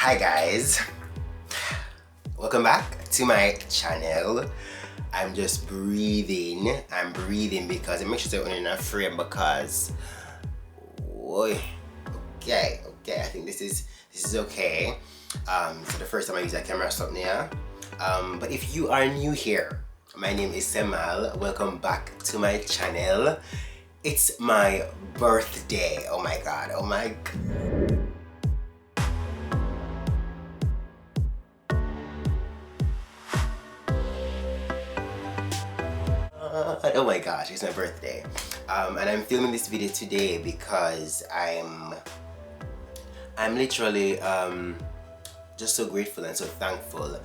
Hi guys, welcome back to my channel. I'm just breathing. I'm breathing because it makes sure I'm in a frame because okay, I think this is okay. For the first time I use a camera something here. But if you are new here, my name is Seymal. Welcome back to my channel. It's my birthday. Oh my god. Oh my oh my gosh, it's my birthday. And I'm filming this video today because I'm literally just so grateful and so thankful.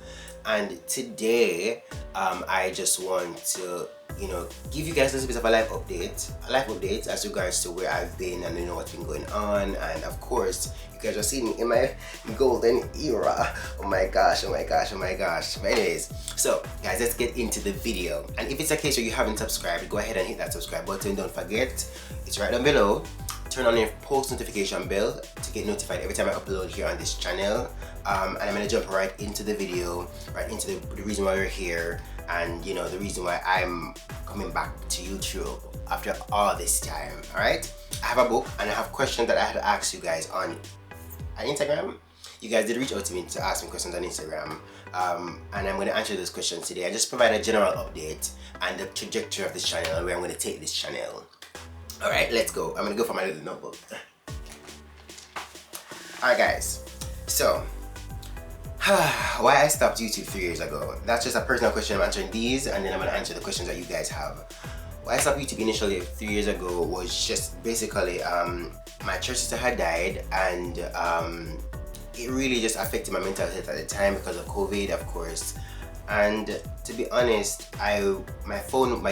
And today I just want to give you guys a little bit of a life update as regards to where I've been and what's been going on. And of course you guys are seeing me in my golden era. Oh my gosh. But anyways, so guys, let's get into the video. And if it's a case where you haven't subscribed, go ahead and hit that subscribe button. Don't forget, it's right down below. Turn on your post notification bell to get notified every time I upload here on this channel. And I'm gonna jump right into the video, right into the reason why we're here, and the reason why I'm coming back to YouTube after all this time. All right, I have a book and I have questions that I had to ask you guys on Instagram. You guys did reach out to me to ask me questions on Instagram, and I'm going to answer those questions today. I just provide a general update and the trajectory of this channel and where I'm going to take this channel. All right, let's go. I'm going to go for my little notebook. All right, guys. So why I stopped YouTube 3 years ago. That's just a personal question. I'm answering these and then I'm going to answer the questions that you guys have. Why I stopped YouTube initially 3 years ago was just basically my church sister had died, and it really just affected my mental health at the time because of COVID, of course. And to be honest, my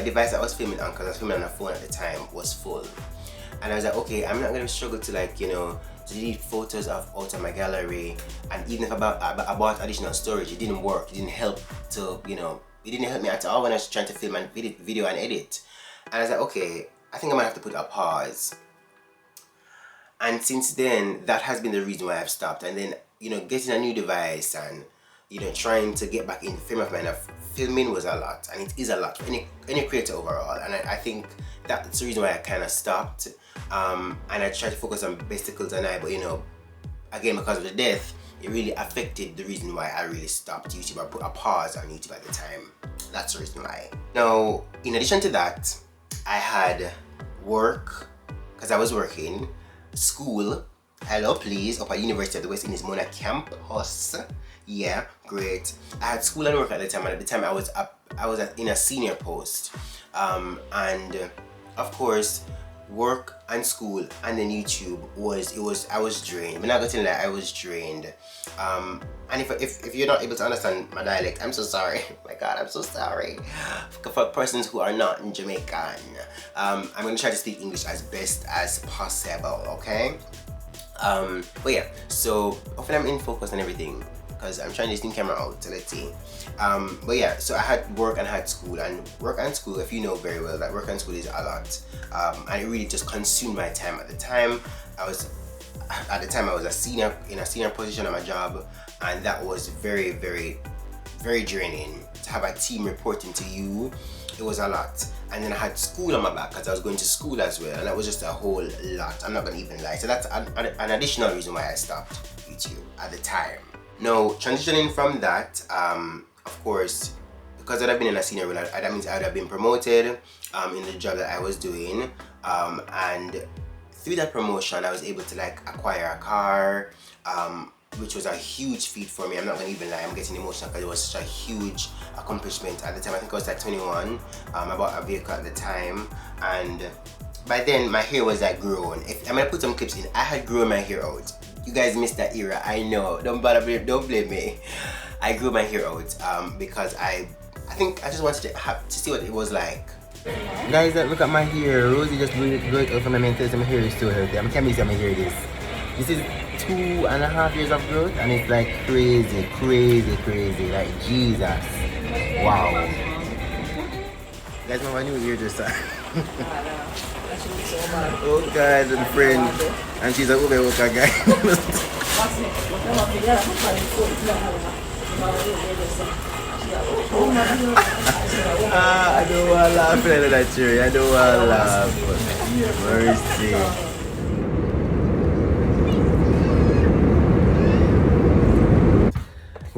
device that I was filming on, because I was filming on a phone at the time, was full. And I was like, okay, I'm not going to struggle to to delete photos out of my gallery. And even if I bought additional storage, it didn't work. It didn't help to, it didn't help me at all when I was trying to film and video and edit. And I was like, okay, I think I might have to put a pause. And since then, that has been the reason why I've stopped. And then, getting a new device and, trying to get back in the frame of mind of filming was a lot. And it is a lot for any creator overall. And I think that's the reason why I kind of stopped. And I tried to focus on Besticles and but again, because of the death, it really affected the reason why I really stopped YouTube. I put a pause on YouTube at the time. That's the reason why. Now, in addition to that, I had work, because I was working, school, hello please, up at University of the West Indies Mona campus. Yeah, great. I had school and work at the time, and at the time I was in a senior post. And of course, work and school and then YouTube I was drained. I'm not gonna tell you that I was drained. And if you're not able to understand my dialect, I'm so sorry. Oh my god, I'm so sorry. For persons who are not in Jamaican, I'm gonna try to speak English as best as possible, okay? But yeah, so hopefully I'm in focus and everything, because I'm trying this new camera out, so let's see. But yeah, so I had work and I had school, and work and school, if you know very well, that work and school is a lot. And it really just consumed my time at the time. I was a senior in a senior position at my job, and that was very, very, very draining. To have a team reporting to you, it was a lot. And then I had school on my back because I was going to school as well, and that was just a whole lot. I'm not gonna even lie. So that's an additional reason why I stopped YouTube at the time. Now, transitioning from that, of course, because I'd have been in a senior role, that means I would have been promoted in the job that I was doing. And through that promotion, I was able to acquire a car, which was a huge feat for me. I'm not gonna even lie, I'm getting emotional because it was such a huge accomplishment at the time. I think I was 21. I bought a vehicle at the time, and by then my hair was grown. I'm gonna put some clips in. I had grown my hair out. You guys missed that era, I know. Don't blame me. I grew my hair out because I think I just wanted to see what it was like. Guys, look at my hair. Rosie just blew it out from my mental, so my hair is still healthy. I'm telling you, my hair is. This is 2.5 years of growth, and it's crazy, like Jesus. Wow. Guys, my new hairdresser. Oh, guys, and friend, and she's a Uber worker, guys. I don't want to laugh at that, Cherry. I don't want to laugh. Mercy.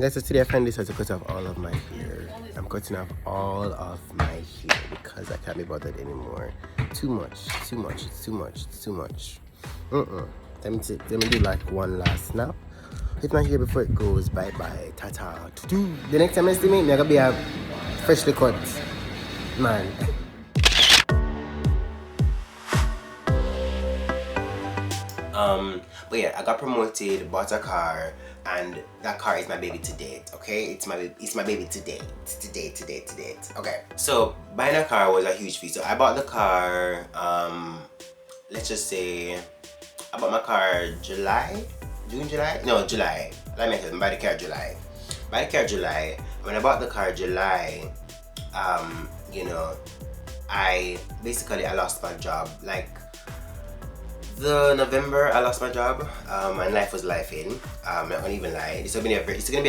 Guys, so today I find this has to cut off all of my hair. I'm cutting off all of my hair because I can't be bothered anymore. Too much. Let me do like one last snap. If not here before it goes, bye bye, ta-ta. The next time I see me, I'm gonna be a freshly cut man. But yeah, I got promoted, bought a car, and that car is my baby to date. Okay, it's my baby to date. Okay, so buying a car was a huge feat. So I bought the car. Let's just say I bought my car July. Let me tell you, buy the car July. When I bought the car July, you know, I lost my job. Like the November, I lost my job, and life was lifing. I'm not gonna even lie. It's gonna be a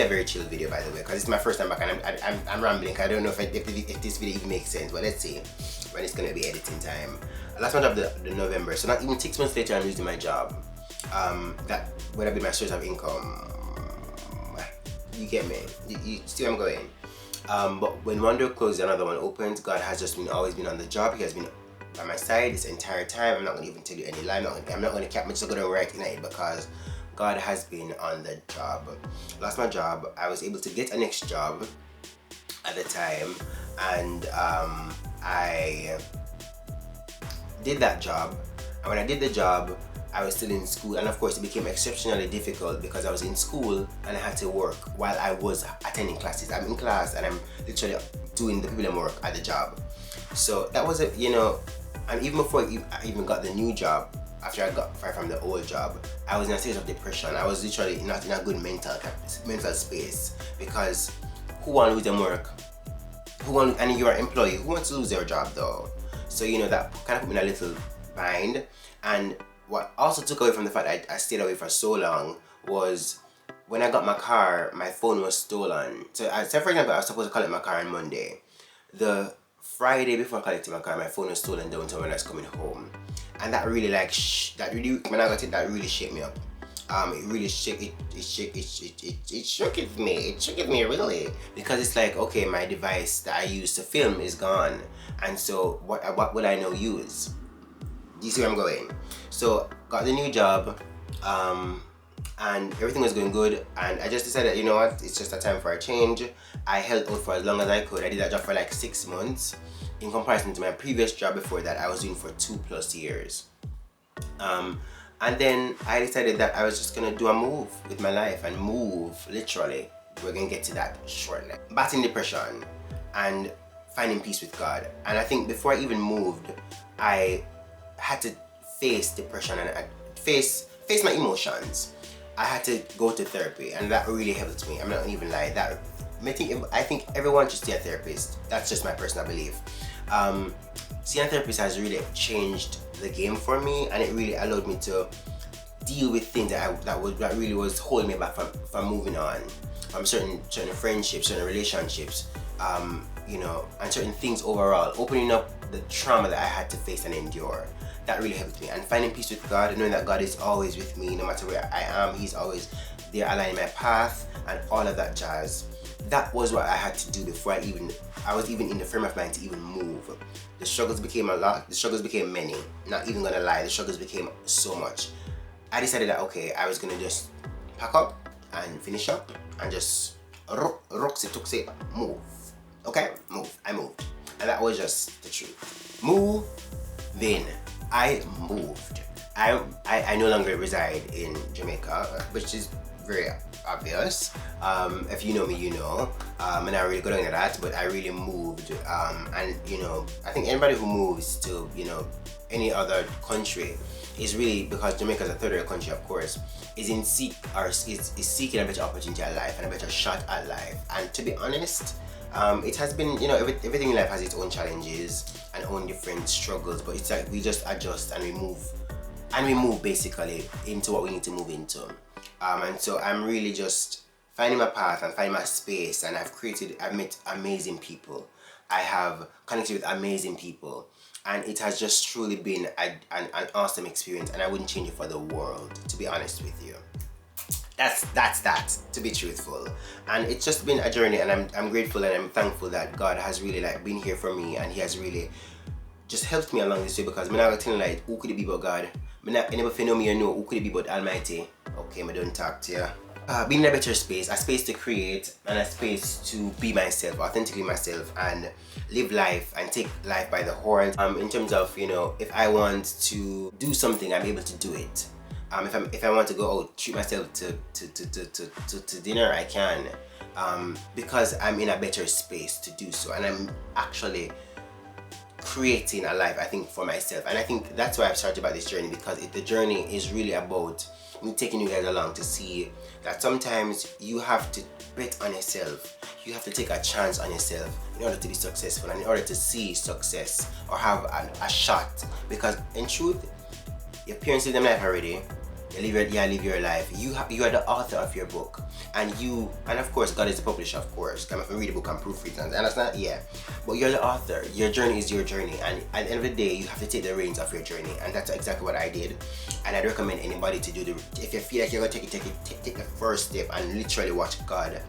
very chill video, by the way, because it's my first time back, and I'm rambling. I don't know if this video even makes sense, but let's see when it's gonna be editing time. I lost my job the November, so not even 6 months later, I'm losing my job. That would have been my source of income. You get me? You see where I'm going? But when one door closes, another one opens. God has just always been on the job. He has been by my side this entire time. I'm not gonna even tell you any lie. I'm not gonna cap. I'm just gonna write in it because God has been on the job. Lost my job. I was able to get a next job at the time, and I did that job. And when I did the job, I was still in school, and of course it became exceptionally difficult because I was in school and I had to work while I was attending classes. I'm in class and I'm literally doing the people work at the job. So that was it, you know. And even before I even got the new job, after I got fired from the old job, I was in a state of depression. I was literally not in a good mental space because who wants to lose their work? And you're an employee, who wants to lose their job though? So you know, that kind of put me in a little bind. And what also took away from the fact that I stayed away for so long was when I got my car, my phone was stolen. So for example, I was supposed to collect my car on Monday. The Friday before collecting my car, my phone was stolen downtown when I was coming home. And that really when I got it, that really shook me up. It really shook me. It shook me really, because it's like, okay, my device that I used to film is gone, and so what will I now use? Do you see where I'm going? So got the new job, and everything was going good, and I just decided, you know what, it's just a time for a change. I held out for as long as I could. I did that job for like 6 months in comparison to my previous job before that I was doing for 2+ years. And then I decided that I was just gonna do a move with my life, and move literally. We're gonna get to that shortly. Battling depression and finding peace with God. And I think before I even moved, I had to face depression and face my emotions. I had to go to therapy, and that really helped me. I'm not even lying. I think everyone should see a therapist. That's just my personal belief. Seeing a therapist has really changed the game for me, and it really allowed me to deal with things that really was holding me back from moving on, from certain friendships, certain relationships, you know, and certain things overall, opening up the trauma that I had to face and endure. That really helped me. And finding peace with God, knowing that God is always with me, no matter where I am, He's always there aligning my path and all of that jazz. That was what I had to do before I was even in the frame of mind to even move. The struggles became a lot, the struggles became many. Not even gonna lie, the struggles became so much. I decided that, okay, I was gonna just pack up and finish up and just move. Okay, move. I moved. And that was just the truth. Moving. I moved. I no longer reside in Jamaica, which is very obvious. If you know me, you know. And I really go into that, but I really moved. And you know, I think anybody who moves to, you know, any other country is really because Jamaica is a third world country, of course, is seeking a better opportunity at life and a better shot at life. And to be honest, it has been, you know, everything in life has its own challenges and own different struggles, but it's like we just adjust and we move basically into what we need to move into. And so I'm really just finding my path and finding my space, and I've met amazing people. I have connected with amazing people, and it has just truly been an awesome experience, and I wouldn't change it for the world, to be honest with you. That's that, to be truthful. And it's just been a journey, and I'm grateful and I'm thankful that God has really like been here for me, and He has really just helped me along this way, because I'm not telling like who could it be but God. I never feel know me or know who could it be but Almighty. Okay, I don't talk to you. Being in a better space, a space to create and a space to be myself, authentically myself, and live life and take life by the horns. In terms of, you know, if I want to do something, I'm able to do it. If I want to go out, treat myself to dinner, I can. Because I'm in a better space to do so, and I'm actually creating a life, I think, for myself. And I think that's why I've started about this journey, because the journey is really about me taking you guys along to see that sometimes you have to bet on yourself. You have to take a chance on yourself in order to be successful, and in order to see success or have a shot. Because in truth, your parents live their life already. You live your life. You are the author of your book, and of course God is the publisher, of course. Come if you read a book and proofread and understand, yeah. But you're the author. Your journey is your journey, and at the end of the day, you have to take the reins of your journey, and that's exactly what I did. And I'd recommend anybody to do if you feel like you're gonna take the first step and literally watch God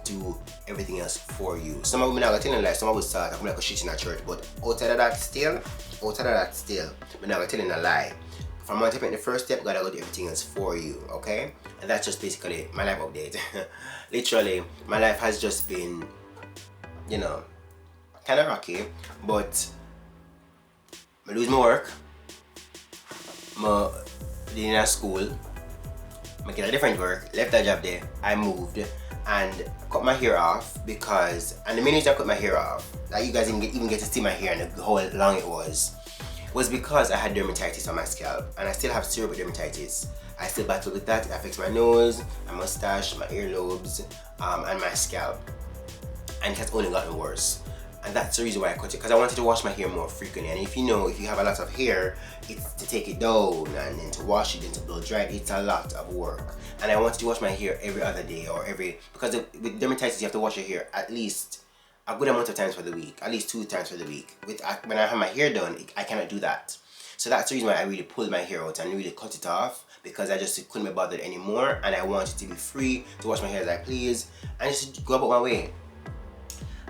do everything else for you. Some of them are telling lies. Some of us start I'm like a shit in a church, but outside of that still, we're not telling a lie. If I'm going to take the first step, God will do everything else for you, okay? And that's just basically my life update. Literally, my life has just been, you know, kind of rocky, but I lose my work, I did in school, I get a different work, left that job there, I moved, and cut my hair off because, and the minute I cut my hair off, that you guys didn't even get to see my hair and how long it was because I had dermatitis on my scalp, and I still have severe dermatitis. I still battle with that. It affects my nose, my mustache, my earlobes, and my scalp, and it has only gotten worse. And that's the reason why I cut it, because I wanted to wash my hair more frequently. And if you have a lot of hair, it's to take it down and then to wash it and to blow dry it. It's a lot of work, and I wanted to wash my hair every other day or because with dermatitis you have to wash your hair at least a good amount of times for the week, at least 2 times for the week. When I have my hair done, I cannot do that. So that's the reason why I really pulled my hair out and really cut it off, because I just couldn't be bothered anymore, and I wanted to be free to wash my hair as I please and just go about my way.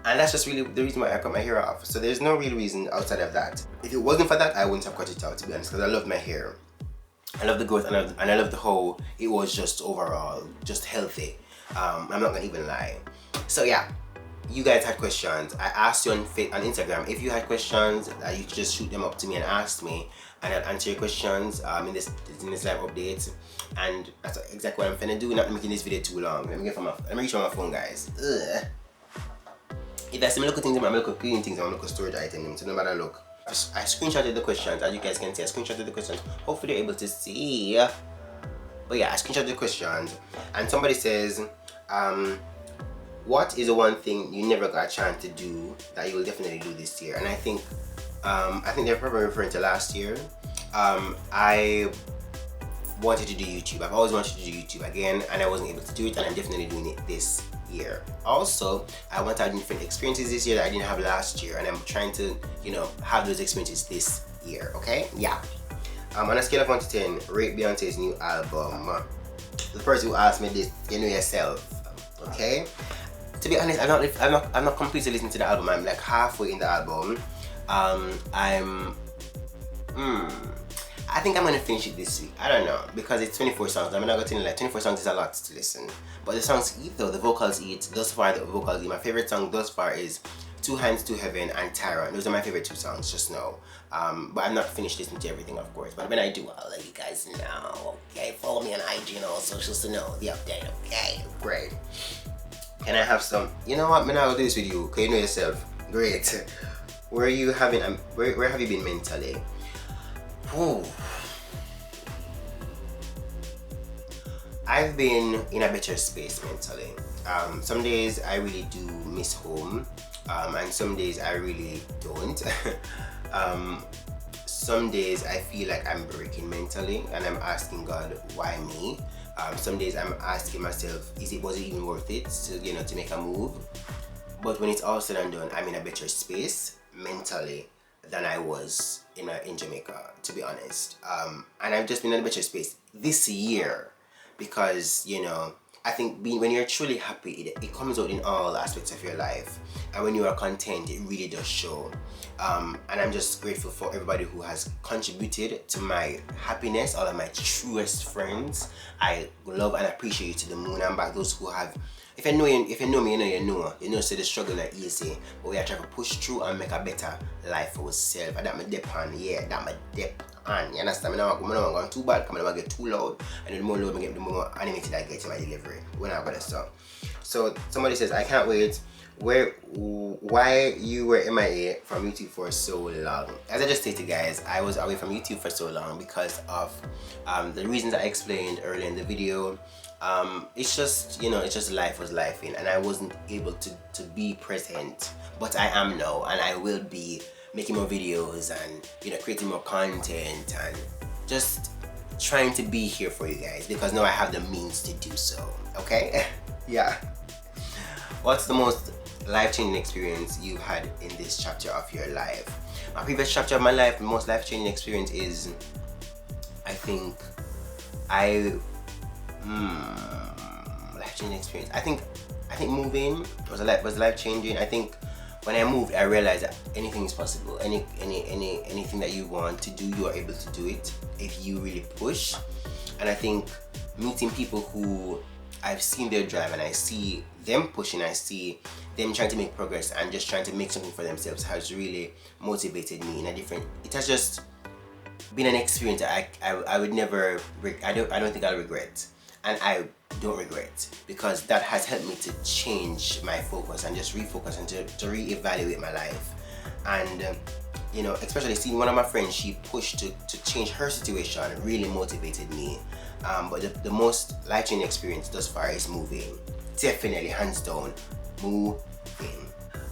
And that's just really the reason why I cut my hair off. So there's no real reason outside of that. If it wasn't for that, I wouldn't have cut it out, to be honest, because I love my hair. I love the growth, and I love the whole, it was just overall just healthy. I'm not gonna even lie. So yeah, you guys had questions. I asked you on Instagram if you had questions, you could just shoot them up to me and ask me, and I'll answer your questions in this live update. And that's exactly what I'm finna do. Not making this video too long. Let me reach for my phone, guys. Ugh. If I see me look at things, I'm look at cleaning things, I'm look at storage items. So no matter look. I screenshotted the questions, as you guys can see. I screenshotted the questions. Hopefully you're able to see. But yeah, I screenshotted the questions, and somebody says, what is the one thing you never got a chance to do that you will definitely do this year? And I think they're probably referring to last year. I wanted to do YouTube. I've always wanted to do YouTube again, and I wasn't able to do it, and I'm definitely doing it this year. Also, I want to have different experiences this year that I didn't have last year, and I'm trying to, you know, have those experiences this year, okay? Yeah. On a scale of 1 to 10, rate Beyonce's new album. The person who asked me this, you know yourself, okay? To be honest, I'm not completely listening to the album. I'm like halfway in the album. I think I'm gonna finish it this week. I don't know, because it's 24 songs. I'm not gonna tell you, like, 24 songs is a lot to listen. But the songs eat though, the vocals eat. Thus far, the vocals eat. My favorite song thus far is Two Hands to Heaven and Tyrant. Those are my favorite 2 songs, just know. But I'm not finished listening to everything, of course. But when I do, I'll let you guys know. Okay, follow me on IG and all socials to know the update. Okay, great. Can I have some? You know what? Man, I'll do this with you. Okay, you know yourself. Great. Where have you been mentally? Whew. I've been in a better space mentally. Some days I really do miss home, and some days I really don't. Some days I feel like I'm breaking mentally, and I'm asking God, why me? Some days I'm asking myself, was it even worth it to make a move? But when it's all said and done, I'm in a better space mentally than I was in Jamaica, to be honest. And I've just been in a better space this year because, I think when you're truly happy, it comes out in all aspects of your life. And when you are content, it really does show. And I'm just grateful for everybody who has contributed to my happiness, all of my truest friends. I love and appreciate you to the moon and back. Those who have, if you know me, you know, so the struggle not easy, but we are trying to push through and make a better life for ourselves. And that my dep on, that my dep on. You understand? I don't want to go too bad, because I don't get too loud, and the more loud I get, the more animated I get in my delivery when I got it. So somebody says, I can't wait. Why you were MIA from YouTube for so long? As I just stated, guys, I was away from YouTube for so long because of the reasons I explained earlier in the video. It's just life was lifing, and I wasn't able to be present, but I am now, and I will be making more videos and creating more content and just trying to be here for you guys, because now I have the means to do so. Okay. Yeah. What's the most life-changing experience you had in this chapter of your life? My previous chapter of my life, the most life-changing experience is, I think, life-changing experience. I think moving was life-changing. I think when I moved, I realized that anything is possible. Anything that you want to do, you are able to do it if you really push. And I think meeting people who I've seen their drive, and I see them pushing, I see them trying to make progress and just trying to make something for themselves, has really motivated me in a different. It has just been an experience that I would never. I don't think I'll regret, and I don't regret, because that has helped me to change my focus and just refocus and to reevaluate my life. And especially seeing one of my friends, she pushed to change her situation, really motivated me. But the most life-changing experience thus far is moving. Definitely, hands down, moving.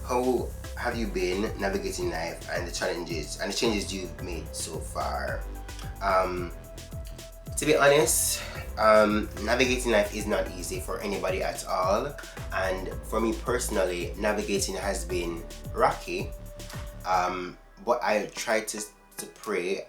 How have you been navigating life and the changes you've made so far? To be honest, navigating life is not easy for anybody at all, and for me personally, navigating has been rocky. But I try to pray.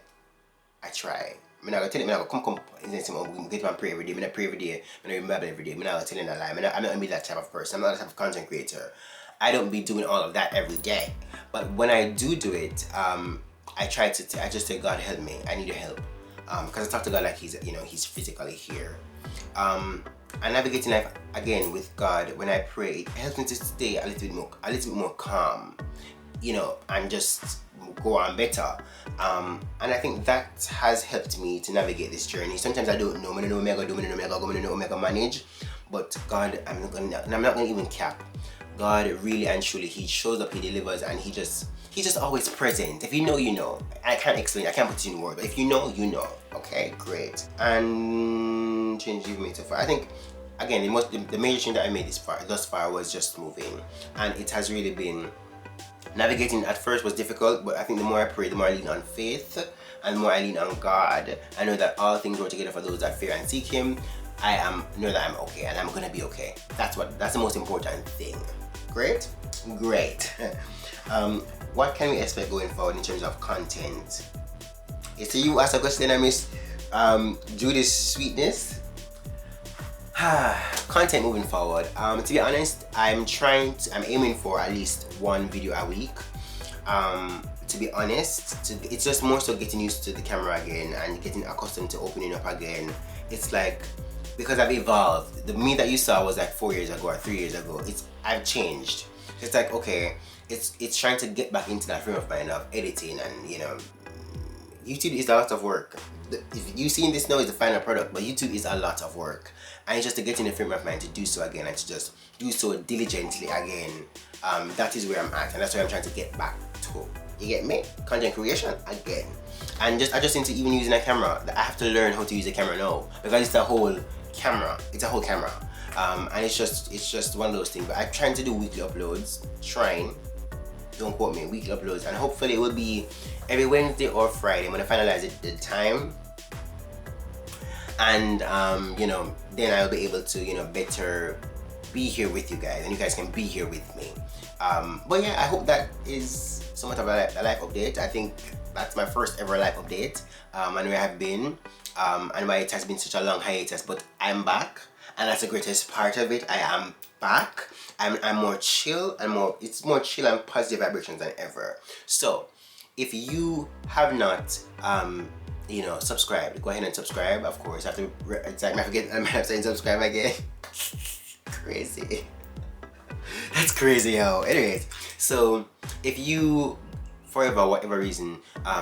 I try. I'm not gonna tell you, I'm gonna come get my prayer every day. I'm not pray every day. I'm not read Bible every day. I'm not gonna tell you a lie. I'm not gonna be that type of person. I'm not that type of content creator. I don't be doing all of that every day. But when I do it, I just say, God, help me. I need your help. Because I talk to God like he's physically here. And navigating life again with God, when I pray, it helps me to stay a little bit more calm, and just go on better. And I think that has helped me to navigate this journey. Sometimes I don't know. I don't know Omega do, I don't know Omega manage. But God, I'm not gonna even cap. God really and truly, He shows up, He delivers, and He's just always present. If you know, you know. I can't explain, I can't put it in words, but if you know, you know. Okay, great. And change you've made so far. I think, again, the major change that I made thus far was just moving, and it has really been. Navigating at first was difficult, but I think the more I pray, the more I lean on faith, and the more I lean on God. I know that all things work together for those that fear and seek Him. I know that I'm okay, and I'm gonna be okay. That's the most important thing. Great. What can we expect going forward in terms of content? It's to you ask a question, I miss Judy's sweetness. Content moving forward. To be honest, I'm aiming for at least one video a week. To be honest, it's just more so getting used to the camera again and getting accustomed to opening up again. It's like, because I've evolved. The me that you saw was like 4 years ago or 3 years ago. I've changed. It's like, okay, it's trying to get back into that frame of mind of editing, and YouTube is a lot of work. If you seeing this now is the final product, but YouTube is a lot of work, and it's just to get in the frame of mind to do so again and to just do so diligently again. That is where I'm at, and that's where I'm trying to get back to. You get me? Content creation again, and just adjusting to even using a camera. I have to learn how to use a camera now, because it's a whole camera. And it's just one of those things. But I'm trying to do weekly uploads. Don't quote me, weekly uploads, and hopefully it will be every Wednesday or Friday. I'm gonna finalize the time. and you know, then I'll be able to, you know, better be here with you guys, and you guys can be here with me. But yeah, I hope that is somewhat of a life update. I think that's my first ever life update, and where I've been, and why it has been such a long hiatus, but I'm back, and that's the greatest part of it. I am back. I'm more chill, and it's more chill and positive vibrations than ever. So if you have not you know, subscribed, go ahead and subscribe. Of course, I have to, it's like, I forget, I'm saying subscribe again. Crazy. That's crazy, yo. Anyways, so if you, for whatever reason,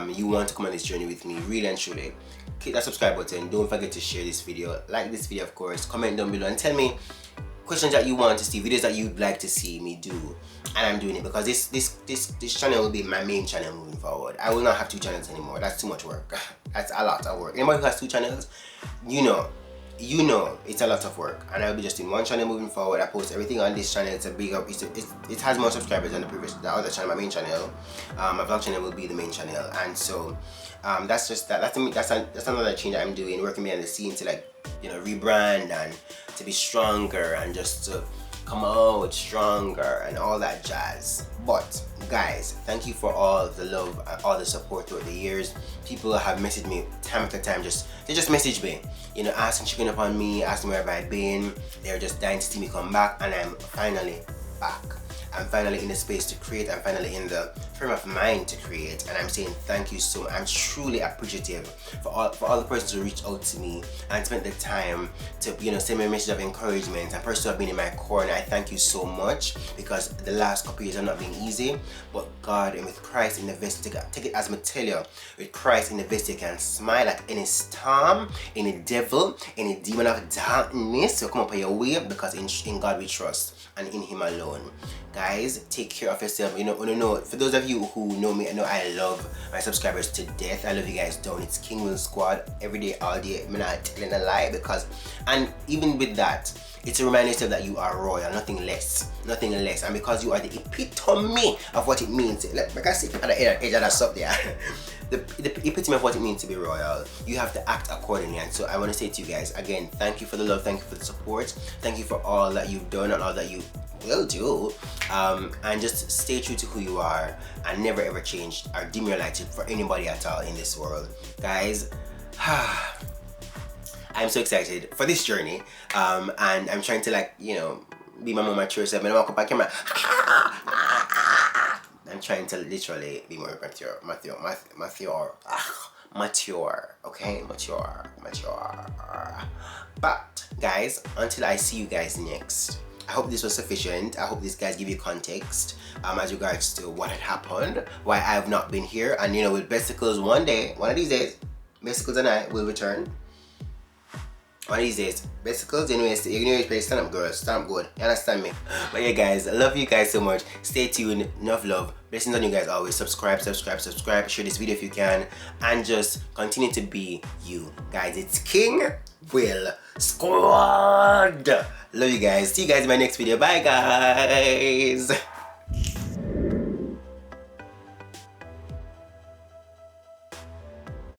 you want to come on this journey with me, really and truly, click that subscribe button. Don't forget to share this video, like this video, of course, comment down below and tell me questions that you want to see, videos that you'd like to see me do, and I'm doing it because this channel will be my main channel moving forward. I will not have 2 channels anymore. That's too much work. That's a lot of work. Anybody who has 2 channels, you know it's a lot of work, and I'll be just in 1 channel moving forward. I post everything on this channel. It's a big up. It has more subscribers than the other channel, my main channel. My vlog channel will be the main channel, and so that's just that. That's another change that I'm doing, working behind the scenes to, like, you know, rebrand and to be stronger and just to come out stronger and all that jazz. But guys, thank you for all the love and all the support throughout the years. People have messaged me time after time. They just message me, you know, asking, checking up on me, asking where have I been. They're just dying to see me come back, and I'm finally back. I'm finally in the space to create. I'm finally in the frame of mind to create, and I'm saying thank you so much. I'm truly appreciative for all the persons who reached out to me and spent the time to, you know, send me a message of encouragement, and persons who have been in my corner. I thank you so much, because the last couple years have not been easy, but God, and with Christ in the vessel, take it as me tell you, with Christ in the vessel, you can smile at any storm, any devil, any demon of darkness will come up on your way, because in God we trust, and in Him alone. Guys, take care of yourself. You know, for those of you who know me, I know I love my subscribers to death. I love you guys down. It's King Will Squad every day, all day. I'm not telling a lie, because, and even with that, it's a reminder yourself that you are royal, nothing less, and because you are the epitome of what it means. Like I said, at the edge of that stuff there. The epitome of what it means to be royal. You have to act accordingly, and so I want to say to you guys again, thank you for the love, thank you for the support, thank you for all that you've done and all that you will do, and just stay true to who you are and never ever change or dim your light for anybody at all in this world. Guys, I'm so excited for this journey, and I'm trying to, like, you know, be my more mature self. When I walk up on camera, I'm trying to literally be more mature, okay, mature. But guys, until I see you guys next, I hope this was sufficient. I hope these guys give you context as regards to what had happened, why I have not been here, and, you know, with Besticles, one of these days, Besticles and I will return. One of these days, Besticles, anyways, play stand up, girls, stand up good, you understand me? But yeah, guys, I love you guys so much. Stay tuned, enough love, blessings on you guys always. Subscribe, share this video if you can, and just continue to be you. Guys, it's King Will Squad. Love you guys. See you guys in my next video. Bye, guys.